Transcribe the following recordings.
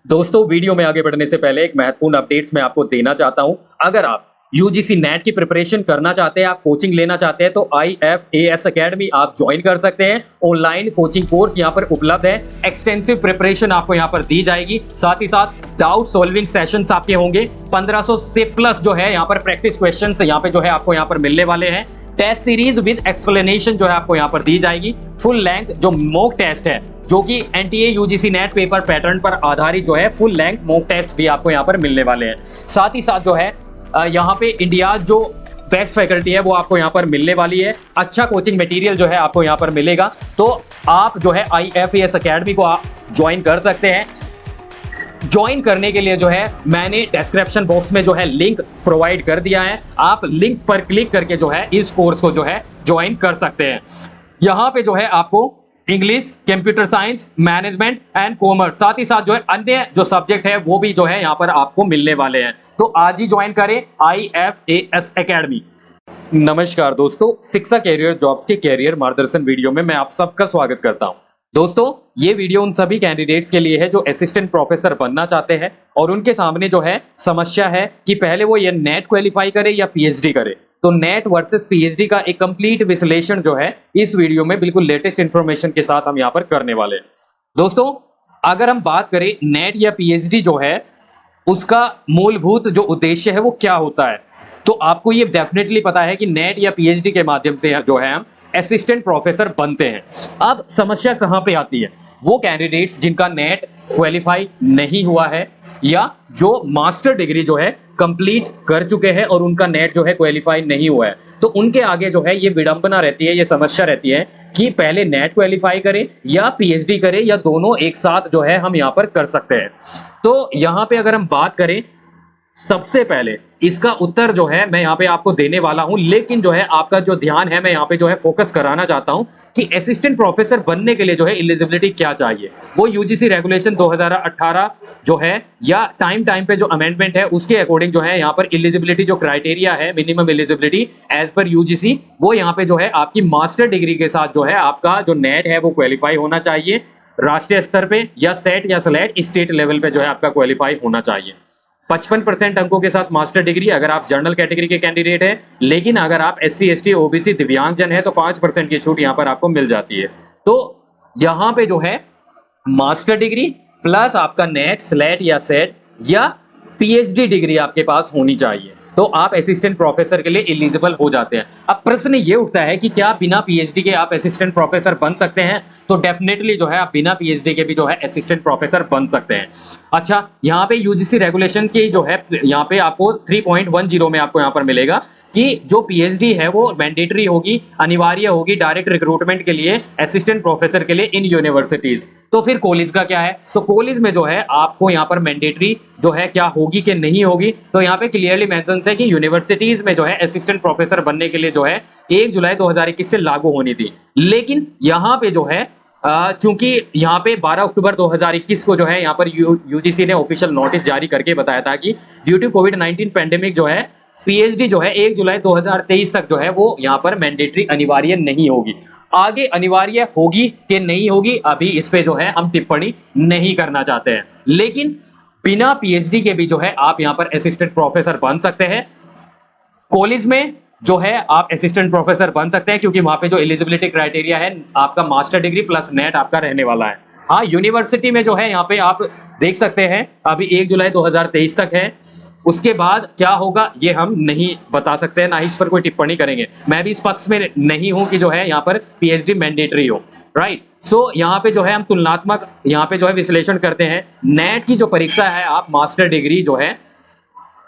दोस्तों, वीडियो में आगे बढ़ने से पहले एक महत्वपूर्ण अपडेट्स मैं आपको देना चाहता हूं। अगर आप यूजीसी नेट की प्रिपरेशन करना चाहते हैं, आप कोचिंग लेना चाहते हैं, तो IFAS एकेडमी आप ज्वाइन कर सकते हैं। ऑनलाइन कोचिंग कोर्स यहां पर उपलब्ध है। एक्सटेंसिव प्रिपरेशन आपको यहां पर दी जाएगी। साथ ही साथ डाउट सॉल्विंग सेशंस आपके होंगे। 1500 से प्लस जो है यहां पर प्रैक्टिस क्वेश्चंस यहां पे जो है आपको यहां पर मिलने वाले हैं। टेस्ट सीरीज विद एक्सप्लेनेशन जो है आपको यहां पर दी जाएगी। फुल लेंथ जो मॉक टेस्ट है, जो कि NTA UGC net paper pattern पर आधारित जो है फुल लेंथ मॉक टेस्ट भी आपको यहां पर मिलने वाले हैं। साथ ही साथ जो है यहाँ पे इंडिया जो बेस्ट फैकल्टी है वो आपको यहाँ पर मिलने वाली है। अच्छा कोचिंग मटेरियल जो है आपको यहाँ पर मिलेगा। तो आप जो है IFAS एकेडमी को आप ज्वाइन कर सकते हैं। ज्वाइन करने के लिए जो है मैंने डिस्क्रिप्शन बॉक्स में जो है लिंक प्रोवाइड कर दिया है। आप लिंक पर क्लिक करके जो है इस कोर्स को जो है ज्वाइन कर सकते हैं। यहाँ पे जो है आपको English, computer science, management and commerce, साथ ही साथ जो है अन्य जो सब्जेक्ट है वो भी जो है यहाँ पर आपको मिलने वाले हैं। तो आज ही ज्वाइन करें IFAS एकेडमी। नमस्कार दोस्तों, शिक्षा कैरियर जॉब्स के कैरियर मार्गदर्शन वीडियो में मैं आप सबका स्वागत करता हूं। दोस्तों, ये वीडियो उन सभी कैंडिडेट्स के लिए है जो असिस्टेंट प्रोफेसर बनना चाहते हैं और उनके सामने जो है समस्या है कि पहले वो ये नेट क्वालिफाई करे या पीएचडी करे। तो नेट वर्सेस पीएचडी का एक कंप्लीट विश्लेषण जो है इस वीडियो में बिल्कुल लेटेस्ट इंफॉर्मेशन के साथ हम यहाँ पर करने वाले हैं। दोस्तों, अगर हम बात करें नेट या पीएचडी जो है उसका मूलभूत जो उद्देश्य है वो क्या होता है, तो आपको ये डेफिनेटली पता है कि नेट या पीएचडी के माध्यम से जो है हम असिस्टेंट प्रोफेसर बनते हैं। अब समस्या कहां पे आती है? वो कैंडिडेट्स जिनका नेट क्वालिफाई नहीं हुआ है या जो मास्टर डिग्री जो है कंप्लीट कर चुके हैं और उनका नेट जो है क्वालिफाई नहीं हुआ है, तो उनके आगे जो है ये विडंबना रहती है, ये समस्या रहती है कि पहले नेट क्वालिफाई करें या पीएचडी करें या दोनों एक साथ जो है हम यहाँ पर कर सकते हैं। तो यहाँ पे अगर हम बात करें, सबसे पहले इसका उत्तर जो है मैं यहाँ पे आपको देने वाला हूं, लेकिन जो है आपका जो ध्यान है मैं यहाँ पे जो है फोकस कराना चाहता हूं कि असिस्टेंट प्रोफेसर बनने के लिए जो है एलिजिबिलिटी क्या चाहिए। वो यूजीसी रेगुलेशन 2018 जो है या टाइम पे जो अमेंडमेंट है उसके अकॉर्डिंग जो है यहाँ पर एलिजिबिलिटी जो क्राइटेरिया है, minimum eligibility age per UGC, वो यहाँ पे जो है आपकी मास्टर डिग्री के साथ जो है आपका जो नेट है वो क्वालिफाई होना चाहिए। राष्ट्रीय स्तर पे या सेट या स्लेट स्टेट लेवल पे जो है आपका क्वालिफाई होना चाहिए। 55% अंकों के साथ मास्टर डिग्री अगर आप जनरल कैटेगरी के कैंडिडेट हैं, लेकिन अगर आप SC ST OBC दिव्यांगजन है तो 5% की छूट यहां पर आपको मिल जाती है। तो यहां पे जो है मास्टर डिग्री प्लस आपका नेट, स्लेट या सेट या पीएचडी डिग्री आपके पास होनी चाहिए, तो आप असिस्टेंट प्रोफेसर के लिए एलिजिबल हो जाते हैं। अब प्रश्न ये उठता है कि क्या बिना पीएचडी के आप असिस्टेंट प्रोफेसर बन सकते हैं? तो डेफिनेटली जो है आप बिना पीएचडी के भी जो है असिस्टेंट प्रोफेसर बन सकते हैं। अच्छा, यहाँ पे यूजीसी रेगुलेशंस की जो है यहाँ पे आपको 3.10 में आपको यहाँ पर मिलेगा कि जो पीएचडी है वो मैंडेटरी होगी, अनिवार्य होगी डायरेक्ट रिक्रूटमेंट के लिए असिस्टेंट प्रोफेसर के लिए इन यूनिवर्सिटीज। तो फिर कॉलेज का क्या है? तो कॉलेज में जो है आपको यहाँ पर मैंडेटरी जो है क्या होगी कि नहीं होगी, तो यहाँ पे क्लियरली मेंशन है कि यूनिवर्सिटीज में जो है असिस्टेंट प्रोफेसर बनने के लिए जो है 1 जुलाई 2021 से लागू होनी थी। लेकिन यहाँ पे जो है चूंकि यहाँ पे 12 अक्टूबर 2021 को जो है यहाँ पर यूजीसी ने ऑफिशियल नोटिस जारी करके बताया था कि ड्यू टू कोविड-19 पेंडेमिक जो है पीएचडी जो है 1 जुलाई 2023 तक जो है वो यहाँ पर मैंडेटरी अनिवार्य नहीं होगी। आगे अनिवार्य होगी कि नहीं होगी अभी इस पे जो है हम टिप्पणी नहीं करना चाहते हैं, लेकिन बिना पीएचडी के भी जो है आप यहाँ पर असिस्टेंट प्रोफेसर बन सकते हैं। कॉलेज में जो है आप असिस्टेंट प्रोफेसर बन सकते हैं क्योंकि वहां पे जो एलिजिबिलिटी क्राइटेरिया है आपका मास्टर डिग्री प्लस नेट आपका रहने वाला है। हाँ, यूनिवर्सिटी में जो है यहाँ पे आप देख सकते हैं अभी 1 जुलाई 2023 तक है, उसके बाद क्या होगा ये हम नहीं बता सकते हैं, ना ही इस पर कोई टिप्पणी करेंगे। मैं भी इस पक्ष में नहीं हूं कि जो है यहाँ पर पीएचडी मैंडेटरी हो, राइट। सो यहाँ पे जो है हम तुलनात्मक यहाँ पे जो है विश्लेषण करते हैं। नेट की जो परीक्षा है, आप मास्टर डिग्री जो है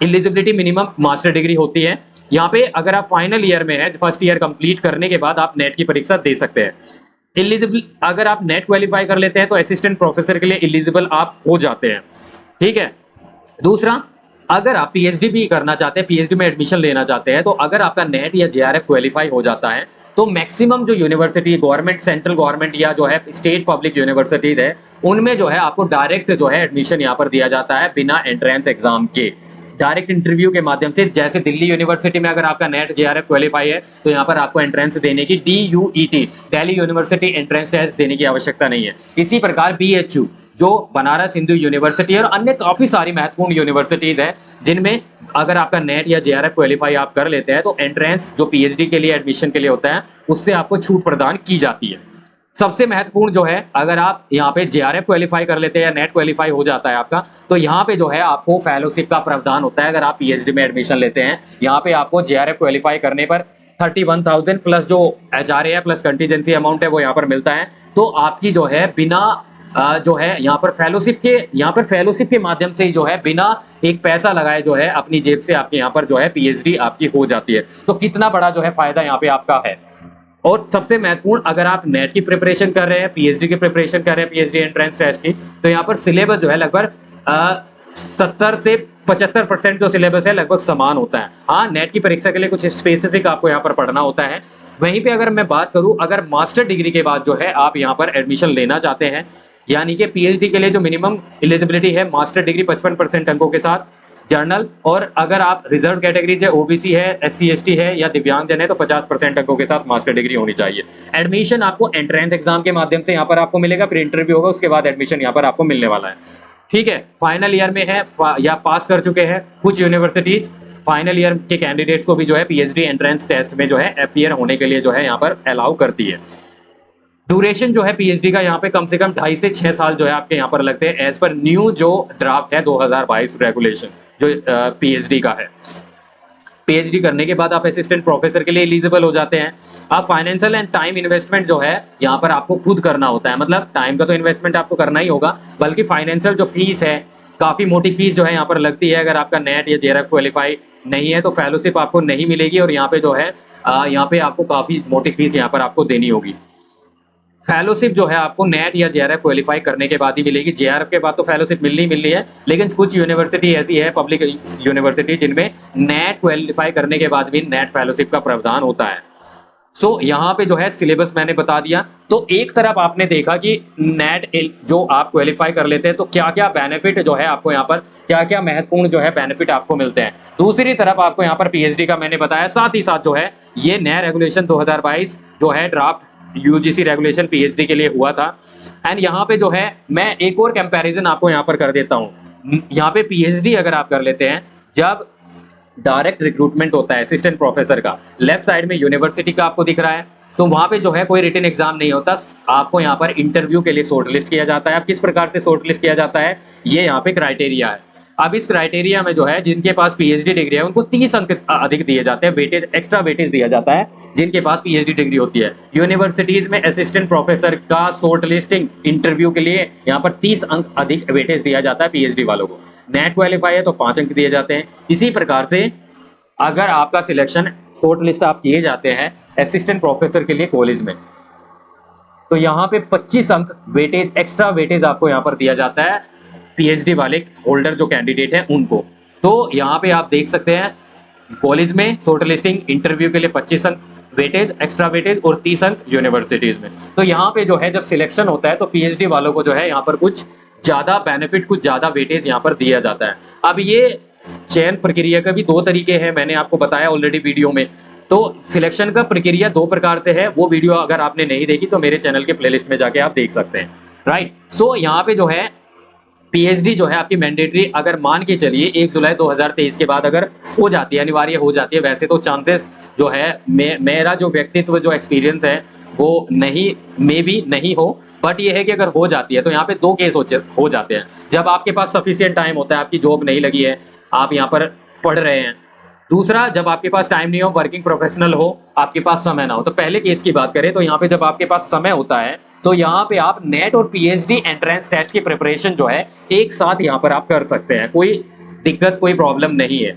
एलिजिबिलिटी मिनिमम मास्टर डिग्री होती है। यहाँ पे अगर आप फाइनल ईयर में है, फर्स्ट ईयर कंप्लीट करने के बाद आप नेट की परीक्षा दे सकते हैं। एलिजिबल अगर आप नेट क्वालिफाई कर लेते हैं तो असिस्टेंट प्रोफेसर के लिए एलिजिबल आप हो जाते हैं, ठीक है। दूसरा, अगर आप पीएचडी भी करना चाहते हैं, पीएचडी में एडमिशन लेना चाहते हैं, तो अगर आपका नेट या जेआरएफ क्वालिफाई हो जाता है तो मैक्सिमम जो यूनिवर्सिटी गवर्नमेंट, सेंट्रल गवर्नमेंट या जो है स्टेट पब्लिक यूनिवर्सिटीज है उनमें जो है आपको डायरेक्ट जो है एडमिशन यहाँ पर दिया जाता है बिना एंट्रेंस एग्जाम के, डायरेक्ट इंटरव्यू के माध्यम से। जैसे दिल्ली यूनिवर्सिटी में अगर आपका नेट जेआरएफ क्वालिफाई है तो यहाँ पर आपको एंट्रेंस देने की DUET Delhi university entrance test देने की आवश्यकता नहीं है। इसी प्रकार BHU जो बनारस हिंदू यूनिवर्सिटी और अन्य काफी सारी महत्वपूर्ण यूनिवर्सिटीज हैं, जिनमें अगर आपका नेट या जेआरएफ क्वालिफाई आप कर लेते हैं तो एंट्रेंस जो पीएचडी के लिए एडमिशन के लिए होता है उससे आपको छूट प्रदान की जाती है। सबसे महत्वपूर्ण जो है, अगर आप यहाँ पे जेआरएफ क्वालिफाई कर लेते हैं या नेट क्वालिफाई हो जाता है आपका, तो यहाँ पे जो है आपको फेलोशिप का प्रावधान होता है। अगर आप पीएचडी में एडमिशन लेते हैं, यहाँ पे आपको जेआरएफ क्वालिफाई करने पर 31,000 प्लस जो एचआरए है प्लस कंटीजेंसी अमाउंट है वो यहाँ पर मिलता है। तो आपकी जो है बिना जो है यहाँ पर फेलोशिप के माध्यम से ही जो है बिना एक पैसा लगाए जो है अपनी जेब से आपके यहाँ पर जो है पीएचडी आपकी हो जाती है। तो कितना बड़ा जो है फायदा यहाँ पे आपका है। और सबसे महत्वपूर्ण, अगर आप नेट की प्रिपरेशन कर रहे हैं, पीएचडी की प्रिपरेशन कर रहे हैं, पीएचडी एंट्रेंस टेस्ट की, तो यहाँ पर सिलेबस जो है लगभग 70 से 75% जो सिलेबस है लगभग समान होता है। हाँ, नेट की परीक्षा के लिए कुछ स्पेसिफिक आपको यहाँ पर पढ़ना होता है। वहीं पे अगर मैं बात करूं, अगर मास्टर डिग्री के बाद जो है आप यहाँ पर एडमिशन लेना चाहते हैं, यानी कि पीएचडी के लिए जो मिनिमम एलिजिबिलिटी है मास्टर डिग्री 55% अंकों के साथ जर्नल, और अगर आप रिजर्व कैटेगरी से ओबीसी है, एससी एसटी है या दिव्यांगजन है तो 50% अंकों के साथ मास्टर डिग्री होनी चाहिए। एडमिशन आपको एंट्रेंस एग्जाम के माध्यम से यहाँ पर आपको मिलेगा, फिर इंटरव्यू होगा, उसके बाद एडमिशन यहाँ पर आपको मिलने वाला है। ठीक है, फाइनल ईयर में है या पास कर चुके हैं कुछ यूनिवर्सिटीज, फाइनल ईयर के कैंडिडेट्स को भी जो है पीएचडी एंट्रेंस टेस्ट में जो है अपीयर होने के लिए जो है यहाँ पर अलाउ करती है। ड्यूरेशन जो है पीएचडी का यहाँ पे कम से कम 2.5 से 6 साल जो है आपके यहाँ पर लगते हैं, एज पर न्यू जो ड्राफ्ट है 2022 रेगुलेशन जो पीएचडी का है। पीएचडी करने के बाद आप असिस्टेंट प्रोफेसर के लिए एलिजिबल हो जाते हैं। आप फाइनेंशियल एंड टाइम इन्वेस्टमेंट जो है यहाँ पर आपको खुद करना होता है, मतलब टाइम का तो इन्वेस्टमेंट आपको करना ही होगा, बल्कि फाइनेंशियल जो फीस है, काफी मोटी फीस जो है यहाँ पर लगती है। अगर आपका नेट या जेआरएफ क्वालिफाई नहीं है तो फेलोशिप आपको नहीं मिलेगी, और यहाँ पे जो है यहाँ पे आपको काफी मोटी फीस यहाँ पर आपको देनी होगी। फेलोशिप जो है आपको नेट या जेआरएफ क्वालिफाई करने के बाद ही मिलेगी। जेआरएफ के बाद तो फेलोशिप मिलनी है, लेकिन कुछ यूनिवर्सिटी ऐसी है, पब्लिक यूनिवर्सिटी, जिनमें नेट क्वालिफाई करने के बाद भी नेट फेलोशिप का प्रावधान होता है। सो यहाँ पे जो है सिलेबस मैंने बता दिया। तो एक तरफ आपने देखा कि नेट जो आप क्वालिफाई कर लेते हैं तो क्या क्या बेनिफिट जो है आपको यहाँ पर, क्या क्या महत्वपूर्ण जो है बेनिफिट आपको मिलते हैं। दूसरी तरफ आपको यहाँ पर पीएचडी का मैंने बताया, साथ ही साथ जो है ये नया रेगुलेशन 2022 जो है ड्राफ्ट यूजीसी रेगुलेशन पीएचडी के लिए हुआ था। एंड यहाँ पे जो है मैं एक और कंपैरिजन आपको यहाँ पर कर देता हूँ। यहाँ पे पीएचडी अगर आप कर लेते हैं, जब डायरेक्ट रिक्रूटमेंट होता है असिस्टेंट प्रोफेसर का, लेफ्ट साइड में यूनिवर्सिटी का आपको दिख रहा है, तो वहां पे जो है कोई रिटन एग्जाम नहीं होता, आपको यहाँ पर इंटरव्यू के लिए शॉर्ट लिस्ट किया जाता है। अब किस प्रकार से शॉर्ट लिस्ट किया जाता है, ये यहाँ पे क्राइटेरिया है। अब इस क्राइटेरिया में जो है जिनके पास पीएचडी डिग्री है उनको 30 अंक अधिक दिए जाते हैं, वेटेज, एक्स्ट्रा वेटेज दिया जाता है जिनके पास पीएचडी डिग्री होती है। यूनिवर्सिटीज में असिस्टेंट प्रोफेसर का शॉर्ट लिस्टिंग इंटरव्यू के लिए यहाँ पर 30 अंक अधिक वेटेज दिया जाता है पीएचडी वालों को। नेट क्वालिफाई है तो 5 अंक दिए जाते हैं। इसी प्रकार से अगर आपका सिलेक्शन शॉर्ट लिस्ट आप किए जाते हैं असिस्टेंट प्रोफेसर के लिए कॉलेज में, तो यहाँ पे 25 अंक वेटेज, एक्स्ट्रा वेटेज आपको यहाँ पर दिया जाता है पीएचडी वाले होल्डर जो कैंडिडेट हैं उनको। तो यहाँ पे आप देख सकते हैं कॉलेज में शॉर्ट लिस्टिंग इंटरव्यू के लिए 25 अंक वेटेज, एक्स्ट्रा वेटेज, और 30 अंक यूनिवर्सिटीज में। तो यहाँ पे जो है जब सिलेक्शन होता है तो पीएचडी वालों को जो है यहाँ पर कुछ ज्यादा बेनिफिट, कुछ ज्यादा वेटेज यहाँ पर दिया जाता है। अब ये चयन प्रक्रिया का भी 2 तरीके हैं, मैंने आपको बताया ऑलरेडी वीडियो में। तो सिलेक्शन का प्रक्रिया 2 प्रकार से है, वो वीडियो अगर आपने नहीं देखी तो मेरे चैनल के प्लेलिस्ट में जाके आप देख सकते हैं। राइट, सो यहाँ पे जो है पीएचडी जो है आपकी मैंडेटरी, अगर मान के चलिए 1 जुलाई 2023 के बाद अगर हो जाती है, अनिवार्य हो जाती है, वैसे तो चांसेस जो है मेरा जो व्यक्तित्व जो एक्सपीरियंस है वो नहीं, मे बी नहीं हो, बट ये है कि अगर हो जाती है तो यहाँ पे 2 केस हो जाते हैं। जब आपके पास सफिशिएंट टाइम होता है, आपकी जॉब नहीं लगी है, आप यहाँ पर पढ़ रहे हैं। दूसरा, जब आपके पास टाइम नहीं हो, वर्किंग प्रोफेशनल हो, आपके पास समय ना हो। तो पहले केस की बात करें तो यहाँ पे जब आपके पास समय होता है तो यहाँ पे आप नेट और पीएचडी एंट्रेंस टेस्ट की प्रिपरेशन जो है एक साथ यहाँ पर आप कर सकते हैं, कोई दिक्कत, कोई प्रॉब्लम नहीं है।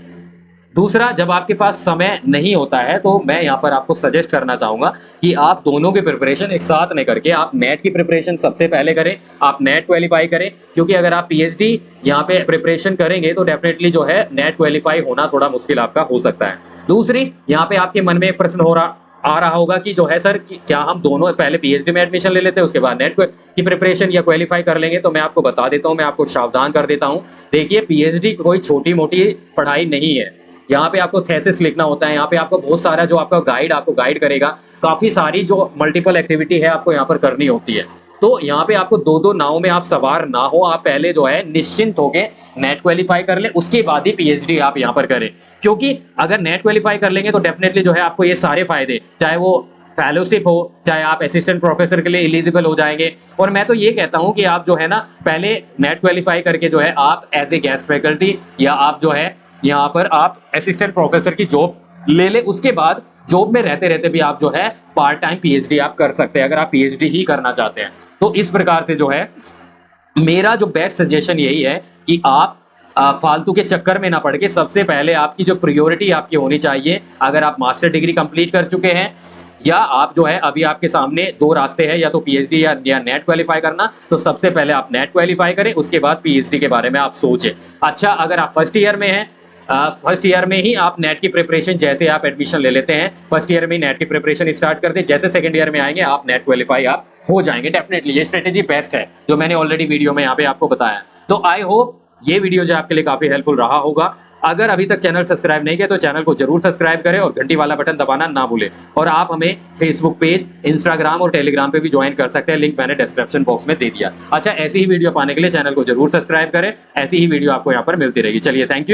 दूसरा, जब आपके पास समय नहीं होता है तो मैं यहाँ पर आपको सजेस्ट करना चाहूंगा कि आप दोनों की प्रिपरेशन एक साथ नहीं करके आप नेट की प्रिपरेशन सबसे पहले करें, आप नेट क्वालिफाई करें, क्योंकि अगर आप पीएचडी यहाँ पे प्रिपरेशन करेंगे तो डेफिनेटली जो है नेट क्वालिफाई होना थोड़ा मुश्किल आपका हो सकता है। दूसरी, यहाँ पे आपके मन में एक प्रश्न आ रहा होगा कि जो है सर क्या हम दोनों पहले पीएचडी में एडमिशन ले लेते हैं उसके बाद नेट की प्रिपरेशन या क्वालिफाई कर लेंगे। तो मैं आपको बता देता हूँ, मैं आपको सावधान कर देता हूँ। देखिए, पीएचडी कोई छोटी मोटी पढ़ाई नहीं है। यहाँ पे आपको थेसिस लिखना होता है, यहाँ पे आपको बहुत सारा जो आपका गाइड आपको गाइड करेगा, काफी सारी जो मल्टीपल एक्टिविटी है आपको यहाँ पर करनी होती है। तो यहाँ पे आपको दो दो नाव में आप सवार ना हो, आप पहले जो है निश्चिंत होके नेट क्वालिफाई कर ले, उसके बाद ही पीएचडी आप यहाँ पर करें। क्योंकि अगर नेट क्वालिफाई कर लेंगे तो डेफिनेटली जो है आपको ये सारे फायदे, चाहे वो फेलोशिप हो, चाहे आप असिस्टेंट प्रोफेसर के लिए एलिजिबल हो जाएंगे। और मैं तो ये कहता हूं कि आप जो है ना पहले नेट क्वालिफाई करके जो है आप एज ए गेस्ट फैकल्टी या आप जो है यहाँ पर आप असिस्टेंट प्रोफेसर की जॉब ले ले, उसके बाद जॉब में रहते रहते भी आप जो है पार्ट टाइम पीएचडी आप कर सकते हैं, अगर आप पीएचडी ही करना चाहते हैं। तो इस प्रकार से जो है मेरा जो बेस्ट सजेशन यही है कि आप फालतू के चक्कर में ना पड़ के सबसे पहले आपकी जो प्रायोरिटी आपकी होनी चाहिए, अगर आप मास्टर डिग्री कंप्लीट कर चुके हैं या आप जो है अभी आपके सामने दो रास्ते हैं, या तो पीएचडी या नेट क्वालिफाई करना, तो सबसे पहले आप नेट क्वालिफाई करें, उसके बाद पीएचडी के बारे में आप सोचें। अच्छा, अगर आप फर्स्ट ईयर में हैं, फर्स्ट ईयर में ही आप नेट की प्रिपरेशन, जैसे आप एडमिशन ले लेते हैं फर्स्ट ईयर में ही नेट की प्रिपरेशन स्टार्ट कर दें, जैसे सेकंड ईयर में आएंगे आप नेट क्वालिफाई आप हो जाएंगे। डेफिनेटली ये स्ट्रेटेजी बेस्ट है जो मैंने ऑलरेडी वीडियो में यहाँ पे आपको बताया। तो आई होप ये वीडियो जो आपके लिए काफी हेल्पफुल रहा होगा। अगर अभी तक चैनल सब्सक्राइब नहीं किया तो चैनल को जरूर सब्सक्राइब करें और घंटी वाला बटन दबाना ना भूलें। और आप हमें फेसबुक पेज, इंस्टाग्राम और टेलीग्राम पे भी ज्वाइन कर सकते हैं, लिंक मैंने डिस्क्रिप्शन बॉक्स में दे दिया। अच्छा, ऐसी ही वीडियो पाने के लिए चैनल को जरूर सब्सक्राइब करें, ऐसी ही वीडियो आपको यहाँ पर मिलती रहेगी। चलिए, थैंक यू।